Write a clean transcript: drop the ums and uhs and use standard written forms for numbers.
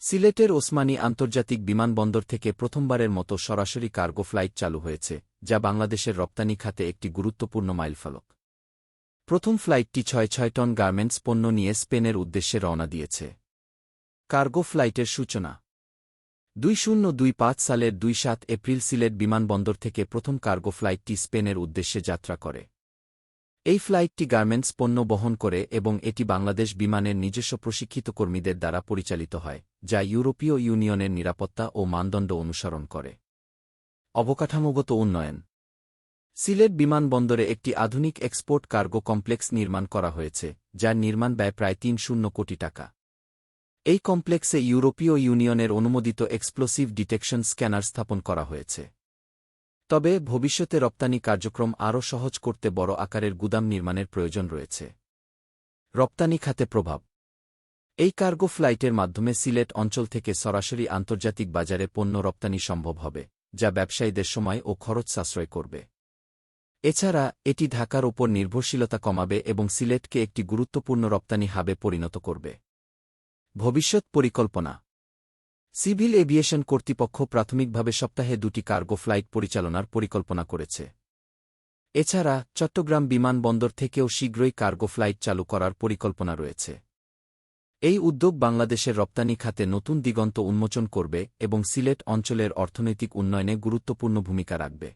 সিলেটের ওসমানী আন্তর্জাতিক বিমানবন্দর থেকে প্রথমবারের মতো সরাসরি কার্গো ফ্লাইট চালু হয়েছে, যা বাংলাদেশের রপ্তানি খাতে একটি গুরুত্বপূর্ণ মাইলফলক। প্রথম ফ্লাইটটি ৬ টন গার্মেন্টস পণ্য নিয়ে স্পেনের উদ্দেশ্যে রওনা দিয়েছে। কার্গো ফ্লাইটের সূচনা ২০২৫ সালের ২-৭ এপ্রিল সিলেট বিমানবন্দর থেকে প্রথম কার্গো ফ্লাইটটি স্পেনের উদ্দেশ্যে যাত্রা করে। এই ফ্লাইটটি গার্মেন্টস পণ্য বহন করে এবং এটি বাংলাদেশ বিমানের নিজস্ব প্রশিক্ষিত কর্মীদের দ্বারা পরিচালিত হয়, যা ইউরোপীয় ইউনিয়নের নিরাপত্তা ও মানদণ্ড অনুসরণ করে। অবকাঠামোগত উন্নয়ন সিলেট বিমানবন্দরে একটি আধুনিক এক্সপোর্ট কার্গো কমপ্লেক্স নির্মাণ করা হয়েছে, যার নির্মাণ ব্যয় প্রায় ৩০ কোটি টাকা। এই কমপ্লেক্সে ইউরোপীয় ইউনিয়নের অনুমোদিত এক্সপ্লোসিভ ডিটেকশন স্ক্যানার স্থাপন করা হয়েছে। তবে ভবিষ্যতে রপ্তানি কার্যক্রম আরও সহজ করতে বড় আকারের গুদাম নির্মাণের প্রয়োজন রয়েছে। রপ্তানি খাতে প্রভাব এই কার্গো ফ্লাইটের মাধ্যমে সিলেট অঞ্চল থেকে সরাসরি আন্তর্জাতিক বাজারে পণ্য রপ্তানি সম্ভব হবে, যা ব্যবসায়ীদের সময় ও খরচ সাশ্রয় করবে। এছাড়া এটি ঢাকার ওপর নির্ভরশীলতা কমাবে এবং সিলেটকে একটি গুরুত্বপূর্ণ রপ্তানি হাবে পরিণত করবে। ভবিষ্যৎ পরিকল্পনা সিভিল এভিয়েশন কর্তৃপক্ষ প্রাথমিকভাবে সপ্তাহে ২টি কার্গো ফ্লাইট পরিচালনার পরিকল্পনা করেছে। এছাড়া চট্টগ্রাম বিমানবন্দর থেকেও শীঘ্রই কার্গো ফ্লাইট চালু করার পরিকল্পনা রয়েছে। এই উদ্যোগ বাংলাদেশের রপ্তানি খাতে নতুন দিগন্ত উন্মোচন করবে এবং সিলেট অঞ্চলের অর্থনৈতিক উন্নয়নে গুরুত্বপূর্ণ ভূমিকা রাখবে।